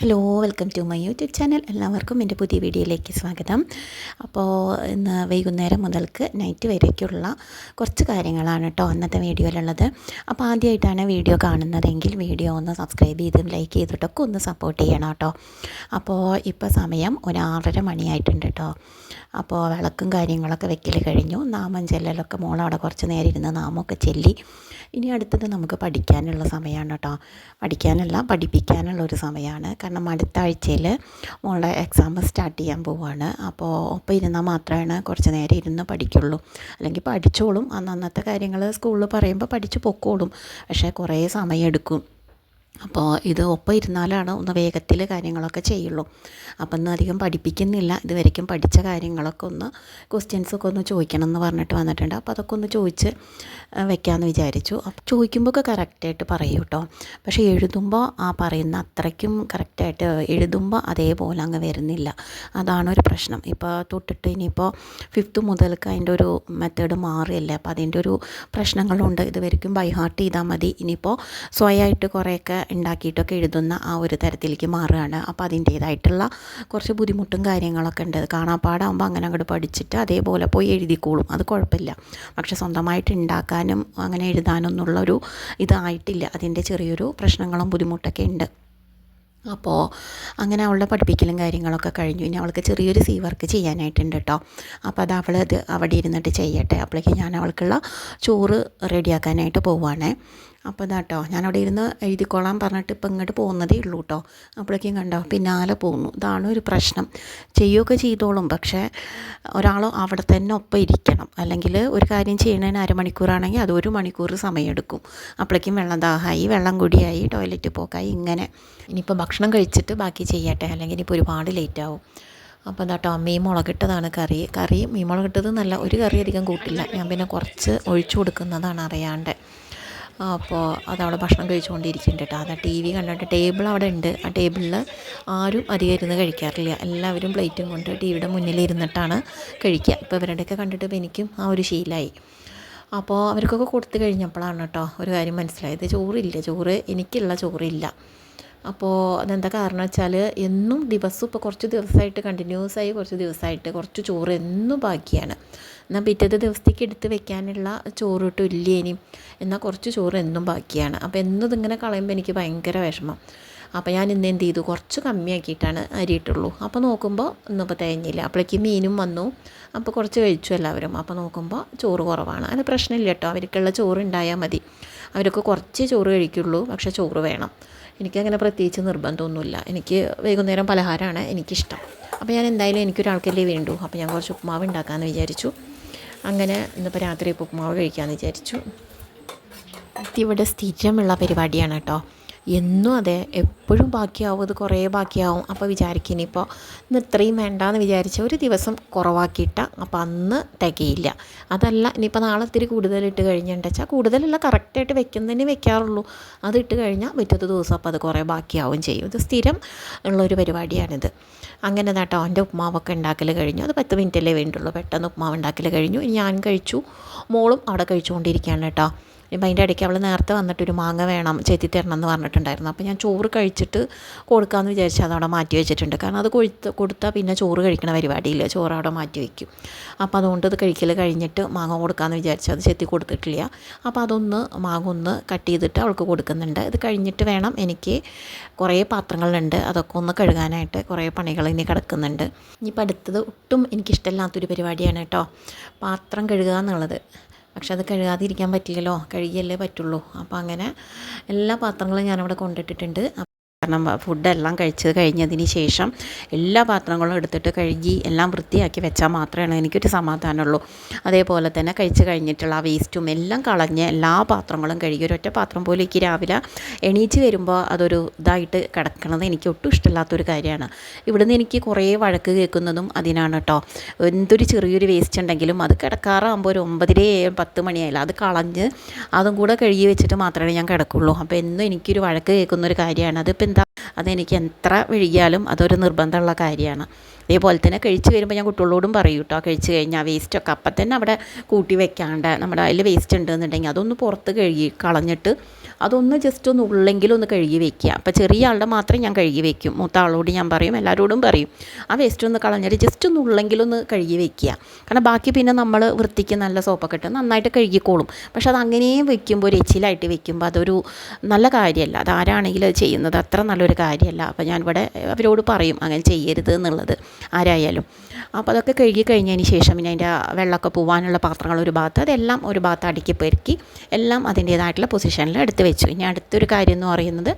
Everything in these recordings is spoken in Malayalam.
Hello, welcome to my YouTube channel. എല്ലാവർക്കും എൻ്റെ പുതിയ വീഡിയോയിലേക്ക് സ്വാഗതം. അപ്പോൾ ഇന്ന് വൈകുന്നേരം മുതൽക്ക് നൈറ്റ് വരേക്കുള്ള കുറച്ച് കാര്യങ്ങളാണ് കേട്ടോ ഇന്നത്തെ വീഡിയോയിലുള്ളത്. അപ്പോൾ ആദ്യമായിട്ടാണ് വീഡിയോ കാണുന്നതെങ്കിൽ വീഡിയോ ഒന്ന് സബ്സ്ക്രൈബ് ചെയ്തും ലൈക്ക് ചെയ്തിട്ടൊക്കെ ഒന്ന് സപ്പോർട്ട് ചെയ്യണം കേട്ടോ. അപ്പോൾ ഇപ്പോൾ സമയം ഒരു 6:30 മണിയായിട്ടുണ്ട് കേട്ടോ. അപ്പോൾ വിളക്കും കാര്യങ്ങളൊക്കെ വെക്കൽ കഴിഞ്ഞു. നാമം ചെല്ലലൊക്കെ മോളവിടെ കുറച്ച് നേരം ഇരുന്ന് നാമമൊക്കെ ചെല്ലി. ഇനി അടുത്തത് നമുക്ക് പഠിക്കാനുള്ള സമയമാണ് കേട്ടോ. പഠിപ്പിക്കാനുള്ള ഒരു സമയമാണ്. കാരണം അടുത്ത ആഴ്ചയിൽ മോളുടെ എക്സാം സ്റ്റാർട്ട് ചെയ്യാൻ പോവുകയാണ്. അപ്പോൾ ഒപ്പം ഇരുന്നാൽ മാത്രമാണ് കുറച്ച് നേരം ഇരുന്ന് പഠിക്കുള്ളൂ. അല്ലെങ്കിൽ പഠിച്ചോളും, അന്നത്തെ കാര്യങ്ങൾ സ്കൂളിൽ പറയുമ്പോൾ പഠിച്ച് പൊക്കോളും. പക്ഷേ കുറേ സമയമെടുക്കും. അപ്പോൾ ഇത് ഒപ്പം ഇരുന്നാലാണ് ഒന്ന് വേഗത്തിൽ കാര്യങ്ങളൊക്കെ ചെയ്യുള്ളൂ. അപ്പം ഇന്ന് അധികം പഠിപ്പിക്കുന്നില്ല. ഇതുവരെയ്ക്കും പഠിച്ച കാര്യങ്ങളൊക്കെ ഒന്ന് ക്വസ്റ്റ്യൻസൊക്കെ ഒന്ന് ചോദിക്കണം എന്ന് പറഞ്ഞിട്ട് വന്നിട്ടുണ്ട്. അപ്പോൾ അതൊക്കെ ഒന്ന് ചോദിച്ച് വെക്കാമെന്ന് വിചാരിച്ചു. അപ്പോൾ ചോദിക്കുമ്പോഴൊക്കെ കറക്റ്റായിട്ട് പറയൂ കേട്ടോ. പക്ഷേ എഴുതുമ്പോൾ ആ പറയുന്ന അത്രയ്ക്കും കറക്റ്റായിട്ട് എഴുതുമ്പോൾ അതേപോലെ അങ്ങ് വരുന്നില്ല. അതാണൊരു പ്രശ്നം. ഇപ്പോൾ തൊട്ടിട്ട് ഇനിയിപ്പോൾ 5th മുതൽക്ക് അതിൻ്റെ ഒരു മെത്തേഡ് മാറുകയല്ലേ. അപ്പോൾ അതിൻ്റെ ഒരു പ്രശ്നങ്ങളുണ്ട്. ഇതുവരെയ്ക്കും ബൈ ഹാർട്ട് ചെയ്താൽ മതി. ഇനിയിപ്പോൾ സ്വയമായിട്ട് കുറേയൊക്കെ ഉണ്ടാക്കിയിട്ടൊക്കെ എഴുതുന്ന ആ ഒരു തരത്തിലേക്ക് മാറുകയാണ്. അപ്പോൾ അതിൻ്റേതായിട്ടുള്ള കുറച്ച് ബുദ്ധിമുട്ടും കാര്യങ്ങളൊക്കെ ഉണ്ട്. കാണാപ്പാടാകുമ്പോൾ അങ്ങനെ അങ്ങോട്ട് പഠിച്ചിട്ട് അതേപോലെ പോയി എഴുതിക്കോളും, അത് കുഴപ്പമില്ല. പക്ഷെ സ്വന്തമായിട്ട് ഉണ്ടാക്കാനും അങ്ങനെ എഴുതാനൊന്നുള്ളൊരു ഇതായിട്ടില്ല. അതിൻ്റെ ചെറിയൊരു പ്രശ്നങ്ങളും ബുദ്ധിമുട്ടൊക്കെ ഉണ്ട്. അപ്പോൾ അങ്ങനെ അവളുടെ പഠിപ്പിക്കലും കാര്യങ്ങളൊക്കെ കഴിഞ്ഞു. ഇനി അവൾക്ക് ചെറിയൊരു വർക്ക് ചെയ്യാനായിട്ടുണ്ട് കേട്ടോ. അപ്പോൾ അത് അവിടെ ഇരുന്നിട്ട് ചെയ്യട്ടെ. അപ്പോഴേക്കും ഞാൻ അവൾക്കുള്ള ചോറ് റെഡിയാക്കാനായിട്ട് പോവുകയാണേ. അപ്പോൾ ഇതാട്ടോ, ഞാനവിടെ ഇരുന്ന് എഴുതിക്കോളാൻ പറഞ്ഞിട്ട് ഇപ്പം ഇങ്ങോട്ട് പോകുന്നതേ ഉള്ളൂ കേട്ടോ. അപ്പോഴേക്കും കണ്ടോ പിന്നാലെ പോകുന്നു. ഇതാണ് ഒരു പ്രശ്നം. ചെയ്യുകയൊക്കെ ചെയ്തോളും, പക്ഷേ ഒരാൾ അവിടെ തന്നെ ഒപ്പം ഇരിക്കണം. അല്ലെങ്കിൽ ഒരു കാര്യം ചെയ്യണതിന് അരമണിക്കൂറാണെങ്കിൽ അത് 1 മണിക്കൂർ സമയമെടുക്കും. അപ്പോഴേക്കും വെള്ളം ദാഹമായി, വെള്ളം കുടിയായി, ടോയ്ലറ്റ് പോക്കായി, ഇങ്ങനെ. ഇനിയിപ്പോൾ ഭക്ഷണം കഴിച്ചിട്ട് ബാക്കി ചെയ്യട്ടെ, അല്ലെങ്കിൽ ഇനിയിപ്പോൾ ഒരുപാട് ലേറ്റാവും. അപ്പോൾ അതാട്ടോ മീൻ മുളകിട്ടതാണ് കറി. മീൻ മുളകിട്ടത് നല്ല ഒരു കറി അധികം കൂട്ടില്ല. ഞാൻ പിന്നെ കുറച്ച് ഒഴിച്ചു കൊടുക്കുന്നതാണ് അറിയാണ്ട്. അപ്പോൾ അതവിടെ ഭക്ഷണം കഴിച്ചുകൊണ്ടിരിക്കുന്നുണ്ട് കേട്ടോ. അത് TV കണ്ടിട്ട് ടേബിൾ അവിടെ ഉണ്ട്. ആ ടേബിളിൽ ആരും അധികം ഇരുന്ന് കഴിക്കാറില്ല. എല്ലാവരും പ്ലേറ്റും കൊണ്ട് TVയുടെ മുന്നിൽ ഇരുന്നിട്ടാണ് കഴിക്കുക. ഇപ്പോൾ ഇവരുടെയൊക്കെ കണ്ടിട്ട് എനിക്കും ആ ഒരു ശീലമായി. അപ്പോൾ അവർക്കൊക്കെ കൊടുത്തു കഴിഞ്ഞപ്പോഴാണ് കേട്ടോ ഒരു കാര്യം മനസ്സിലായത്. ചോറ് എനിക്കുള്ള ചോറില്ല. അപ്പോൾ അതെന്താ കാരണം വെച്ചാൽ എന്നും ദിവസവും ഇപ്പോൾ കുറച്ച് ദിവസമായിട്ട് കണ്ടിന്യൂസായി കുറച്ച് ചോറ് എന്നും ബാക്കിയാണ്. എന്നാൽ പിറ്റത്തെ ദിവസത്തേക്ക് എടുത്ത് വെക്കാനുള്ള ചോറ് ഇല്ല ഇനിയും. എന്നാൽ കുറച്ച് ചോറ് എന്നും ബാക്കിയാണ്. അപ്പോൾ എന്നും ഇതിങ്ങനെ കളയുമ്പോൾ എനിക്ക് ഭയങ്കര വിഷമം. അപ്പോൾ ഞാൻ ഇന്ന് എന്ത് ചെയ്തു, കുറച്ച് കമ്മിയാക്കിയിട്ടാണ് അരിയിട്ടുള്ളൂ. അപ്പോൾ നോക്കുമ്പോൾ ഇന്നിപ്പോൾ തികഞ്ഞില്ല. അപ്പോഴേക്ക് മീനും വന്നു. അപ്പോൾ കുറച്ച് കഴിച്ചു എല്ലാവരും. അപ്പോൾ നോക്കുമ്പോൾ ചോറ് കുറവാണ്. അത് പ്രശ്നമില്ല കേട്ടോ, അവർക്കുള്ള ചോറ് ഉണ്ടായാൽ മതി. അവരൊക്കെ കുറച്ച് ചോറ് കഴിക്കുള്ളൂ, പക്ഷേ ചോറ് വേണം. എനിക്കങ്ങനെ പ്രത്യേകിച്ച് നിർബന്ധമൊന്നുമില്ല. എനിക്ക് വൈകുന്നേരം പലഹാരമാണ് എനിക്കിഷ്ടം. അപ്പോൾ ഞാൻ എന്തായാലും എനിക്കൊരാൾക്കല്ലേ വേണ്ടൂ. അപ്പോൾ ഞാൻ കുറച്ച് ഉപ്പുമാവ് ഉണ്ടാക്കാമെന്ന് വിചാരിച്ചു. അങ്ങനെ ഇന്നിപ്പോൾ രാത്രി ഉപ്പുമാവ് കഴിക്കാമെന്ന് വിചാരിച്ചു. ഇവിടെ സ്ഥിരമുള്ള പരിപാടിയാണ് കേട്ടോ. എന്നും അതെ, എപ്പോഴും ബാക്കിയാവും. അത് കുറേ ബാക്കിയാവും. അപ്പോൾ വിചാരിക്കും ഇനിയിപ്പോൾ ഇന്ന് ഇത്രയും വേണ്ടാന്ന് വിചാരിച്ച ഒരു ദിവസം കുറവാക്കിയിട്ട അപ്പോൾ അന്ന് തികയില്ല. അതല്ല ഇനിയിപ്പോൾ നാളെ ഇത്തിരി കൂടുതലിട്ട് കഴിഞ്ഞിട്ടുണ്ടെന്ന് വെച്ചാൽ കൂടുതലല്ല, കറക്റ്റായിട്ട് വെക്കുന്നതിന് വെക്കാറുള്ളൂ. അത് ഇട്ട് കഴിഞ്ഞാൽ പിറ്റത്തെ ദിവസം അപ്പോൾ അത് കുറേ ബാക്കിയാവും ചെയ്യും. ഇത് സ്ഥിരം ഉള്ളൊരു പരിപാടിയാണിത്. അങ്ങനെ കേട്ടോ എൻ്റെ ഉപ്മാവൊക്കെ ഉണ്ടാക്കൽ കഴിഞ്ഞു. അത് 10 മിനിറ്റല്ലേ വേണ്ടുള്ളൂ. പെട്ടെന്ന് ഉപ്മാവ് ഉണ്ടാക്കൽ കഴിഞ്ഞു. ഞാൻ കഴിച്ചു, മോളും അവിടെ കഴിച്ചുകൊണ്ടിരിക്കുകയാണ് കേട്ടോ. ഇപ്പം അതിൻ്റെ ഇടയ്ക്ക് അവൾ നേരത്തെ വന്നിട്ടൊരു മാങ്ങ വേണം ചെത്തി തരണം എന്ന് പറഞ്ഞിട്ടുണ്ടായിരുന്നു. അപ്പോൾ ഞാൻ ചോറ് കഴിച്ചിട്ട് കൊടുക്കാമെന്ന് വിചാരിച്ച് അതവിടെ മാറ്റി വെച്ചിട്ടുണ്ട്. കാരണം അത് കൊടുത്താൽ പിന്നെ ചോറ് കഴിക്കണ പരിപാടിയില്ല, ചോറ് അവിടെ മാറ്റി വയ്ക്കും. അപ്പോൾ അതുകൊണ്ട് ഇത് കഴിക്കൽ കഴിഞ്ഞിട്ട് മാങ്ങ കൊടുക്കാമെന്ന് വിചാരിച്ച് അത് ചെത്തി കൊടുത്തിട്ടില്ല. അപ്പോൾ മാങ്ങ ഒന്ന് കട്ട് ചെയ്തിട്ട് അവൾക്ക് കൊടുക്കുന്നുണ്ട്. ഇത് കഴിഞ്ഞിട്ട് വേണം എനിക്ക്, കുറേ പാത്രങ്ങളുണ്ട്, അതൊക്കെ ഒന്ന് കഴുകാനായിട്ട് കുറേ പണികൾ ഇനി കിടക്കുന്നുണ്ട്. ഇനിയിപ്പോൾ അടുത്തത് ഒട്ടും എനിക്കിഷ്ടമില്ലാത്തൊരു പരിപാടിയാണ് കേട്ടോ, പാത്രം കഴുകുക എന്നുള്ളത്. പക്ഷെ അത് കഴുകാതിരിക്കാൻ പറ്റില്ലല്ലോ, കഴുകിയല്ലേ പറ്റുള്ളൂ. അപ്പോൾ അങ്ങനെ എല്ലാ പാത്രങ്ങളും ഞാനവിടെ കൊണ്ടിട്ടിട്ടുണ്ട്. കാരണം ഫുഡെല്ലാം കഴിഞ്ഞതിന് ശേഷം എല്ലാ പാത്രങ്ങളും എടുത്തിട്ട് കഴുകി എല്ലാം വൃത്തിയാക്കി വെച്ചാൽ മാത്രമേ എനിക്കൊരു സമാധാനമുള്ളൂ. അതേപോലെ തന്നെ കഴിച്ച് കഴിഞ്ഞിട്ടുള്ള ആ വേസ്റ്റും എല്ലാം കളഞ്ഞ് എല്ലാ പാത്രങ്ങളും കഴുകി ഒരൊറ്റ പാത്രം പോലെ എനിക്ക് രാവിലെ എണീച്ച് വരുമ്പോൾ അതൊരു ഇതായിട്ട് കിടക്കണത് എനിക്ക് ഒട്ടും ഇഷ്ടമില്ലാത്തൊരു കാര്യമാണ്. ഇവിടുന്ന് എനിക്ക് കുറേ വഴക്ക് കേൾക്കുന്നതും അതിനാണ് കേട്ടോ. എന്തൊരു ചെറിയൊരു വേസ്റ്റ് ഉണ്ടെങ്കിലും അത് കിടക്കാറാകുമ്പോൾ ഒരു 9:10 മണിയായില്ല, അത് കളഞ്ഞ് അതും കൂടെ കഴുകി വെച്ചിട്ട് മാത്രമേ ഞാൻ കിടക്കുള്ളൂ. അപ്പോൾ എന്നും എനിക്കൊരു വഴക്ക് കേൾക്കുന്നൊരു കാര്യമാണ്. അതിപ്പോൾ എന്താ അതെനിക്ക് എത്ര വൈകിയാലും അതൊരു നിർബന്ധമുള്ള കാര്യമാണ്. അതേപോലെ തന്നെ കഴിച്ച് വരുമ്പോൾ ഞാൻ കുട്ടികളോടും പറയും കേട്ടോ, കഴിച്ച് കഴിഞ്ഞാൽ വേസ്റ്റൊക്കെ അപ്പം തന്നെ അവിടെ കൂട്ടി വെക്കാണ്ട് നമ്മുടെ അതിൽ വേസ്റ്റ് ഉണ്ടെന്നുണ്ടെങ്കിൽ അതൊന്ന് പുറത്ത് കഴുകി കളഞ്ഞിട്ട് അതൊന്ന് ജസ്റ്റ് ഒന്ന് ഉള്ളെങ്കിലും ഒന്ന് കഴുകി വെക്കുക. അപ്പോൾ ചെറിയ ആളുടെ മാത്രം ഞാൻ കഴുകി വെക്കും, മൂത്ത ആളോട് ഞാൻ പറയും, എല്ലാവരോടും പറയും ആ വേസ്റ്റ് ഒന്ന് കളഞ്ഞിട്ട് ജസ്റ്റ് ഒന്ന് ഉള്ളെങ്കിലും ഒന്ന് കഴുകി വെക്കുക. കാരണം ബാക്കി പിന്നെ നമ്മൾ വൃത്തിക്ക് നല്ല സോപ്പൊക്കെ ഇട്ട് നന്നായിട്ട് കഴുകിക്കോളും. പക്ഷെ അത് അങ്ങനെയും വെക്കുമ്പോൾ ഒരു എച്ചിലായിട്ട് വെക്കുമ്പോൾ അതൊരു നല്ല കാര്യമല്ല. അതാരാണെങ്കിലും അത് ചെയ്യുന്നത് അത്ര നല്ലൊരു കാര്യമല്ല. അപ്പോൾ ഞാനിവിടെ അവരോട് പറയും അങ്ങനെ ചെയ്യരുത് എന്നുള്ളത് ആരായാലും. അപ്പോൾ അതൊക്കെ കഴുകി കഴിഞ്ഞതിന് ശേഷം പിന്നെ അതിൻ്റെ വെള്ളമൊക്കെ പോകാനുള്ള പാത്രങ്ങൾ ഒരു ഭാഗത്ത്, അതെല്ലാം ഒരു ഭാഗത്ത് അടുക്കി പെറുക്കി എല്ലാം അതിൻ്റേതായിട്ടുള്ള പൊസിഷനിൽ എടുത്ത് വെച്ചു. ഇനി അടുത്തൊരു കാര്യം എന്ന് പറയുന്നത്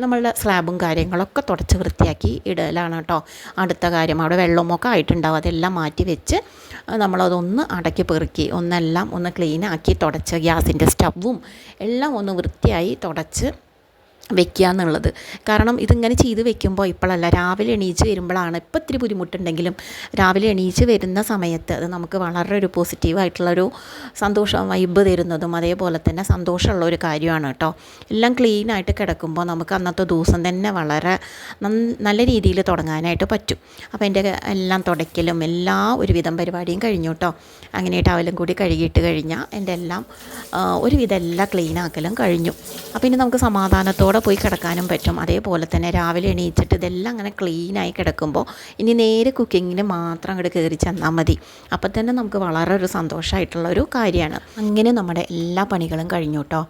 നമ്മളുടെ സ്ലാബും കാര്യങ്ങളൊക്കെ തുടച്ച് വൃത്തിയാക്കി ഇടലാണ് കേട്ടോ അടുത്ത കാര്യം. അവിടെ വെള്ളമൊക്കെ ആയിട്ടുണ്ടാവും, അതെല്ലാം മാറ്റി വെച്ച് നമ്മളതൊന്ന് അടക്കി പെറുക്കി ഒന്നെല്ലാം ഒന്ന് ക്ലീനാക്കി തുടച്ച് ഗ്യാസിൻ്റെ സ്റ്റവും എല്ലാം ഒന്ന് വൃത്തിയായി തുടച്ച് വെക്കുക എന്നുള്ളത്. കാരണം ഇതിങ്ങനെ ചെയ്ത് വെക്കുമ്പോൾ ഇപ്പോഴല്ല, രാവിലെ എണീച്ച് വരുമ്പോഴാണ് ഇപ്പോൾ ഇത്തിരി ബുദ്ധിമുട്ടുണ്ടെങ്കിലും രാവിലെ എണീച്ച് വരുന്ന സമയത്ത് അത് നമുക്ക് വളരെ ഒരു പോസിറ്റീവായിട്ടുള്ളൊരു സന്തോഷം വൈബ് തരുന്നതും അതേപോലെ തന്നെ സന്തോഷമുള്ള ഒരു കാര്യമാണ് കേട്ടോ. എല്ലാം ക്ലീനായിട്ട് കിടക്കുമ്പോൾ നമുക്ക് അന്നത്തെ ദിവസം തന്നെ വളരെ നല്ല രീതിയിൽ തുടങ്ങാനായിട്ട് പറ്റും. അപ്പോൾ എൻ്റെ എല്ലാം തുടയ്ക്കലും എല്ലാ ഒരുവിധം പരിപാടിയും കഴിഞ്ഞു കേട്ടോ. അങ്ങനെ ടവലും കൂടി കഴുകിയിട്ട് കഴിഞ്ഞാൽ എൻ്റെ എല്ലാം ഒരുവിധം എല്ലാം ക്ലീനാക്കലും കഴിഞ്ഞു. അപ്പോൾ ഇനി നമുക്ക് സമാധാനത്തോടെ പോയി കിടക്കാനും പറ്റും. അതേപോലെ തന്നെ രാവിലെ എണീച്ചിട്ട് ഇതെല്ലാം അങ്ങനെ ക്ലീനായി കിടക്കുമ്പോൾ ഇനി നേരെ കുക്കിങ്ങിന് മാത്രം അങ്ങോട്ട് കയറി ചെന്നാൽ മതി. അപ്പം തന്നെ നമുക്ക് വളരെ ഒരു സന്തോഷമായിട്ടുള്ളൊരു കാര്യമാണ്. അങ്ങനെ നമ്മുടെ എല്ലാ പണികളും കഴിഞ്ഞു കേട്ടോ.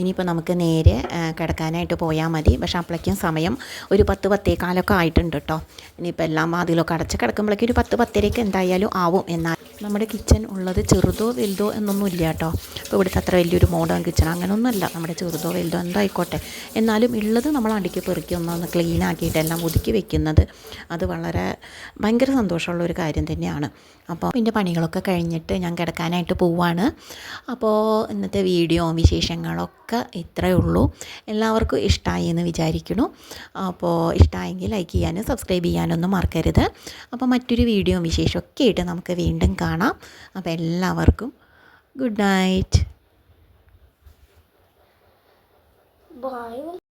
ഇനിയിപ്പോൾ നമുക്ക് നേരെ കിടക്കാനായിട്ട് പോയാൽ മതി. പക്ഷേ അപ്പോഴേക്കും സമയം ഒരു 10-10:15 ആയിട്ടുണ്ട് കേട്ടോ. ഇനിയിപ്പോൾ എല്ലാം വാതിലൊക്കെ അടച്ച് കിടക്കുമ്പോഴേക്കും ഒരു 10-10:30 എന്തായാലും ആവും. എന്നാൽ നമ്മുടെ കിച്ചൺ ഉള്ളത് ചെറുതോ വലുതോ എന്നൊന്നും ഇല്ല കേട്ടോ. ഇപ്പോൾ ഇവിടുത്തെ അത്ര വലിയൊരു മോഡേൺ കിച്ചൺ അങ്ങനെയൊന്നുമല്ല, നമ്മുടെ ചെറുതോ വലുതോ എന്തോ ആയിക്കോട്ടെ. എന്നാലും ഉള്ളത് നമ്മൾ അടുക്കി പെറുക്കി ഒന്ന് ക്ലീൻ ആക്കിയിട്ട് എല്ലാം ഒതുക്കി വെക്കുന്നത് അത് വളരെ ഭയങ്കര സന്തോഷമുള്ളൊരു കാര്യം തന്നെയാണ്. അപ്പോൾ എൻ്റെ പണികളൊക്കെ കഴിഞ്ഞിട്ട് ഞാൻ കിടക്കാനായിട്ട് പോവുകയാണ്. അപ്പോൾ ഇന്നത്തെ വീഡിയോ വിശേഷങ്ങളൊക്കെ ഇത്രയേ ഉള്ളൂ. എല്ലാവർക്കും ഇഷ്ടമായി എന്ന് വിചാരിക്കുന്നു. അപ്പോൾ ഇഷ്ടമായെങ്കിൽ ലൈക്ക് ചെയ്യാനും സബ്സ്ക്രൈബ് ചെയ്യാനൊന്നും മറക്കരുത്. അപ്പോൾ മറ്റൊരു വീഡിയോ വിശേഷമൊക്കെ ആയിട്ട് നമുക്ക് വീണ്ടും കാണാം. അപ്പോൾ എല്ലാവർക്കും ഗുഡ് നൈറ്റ്. Bye.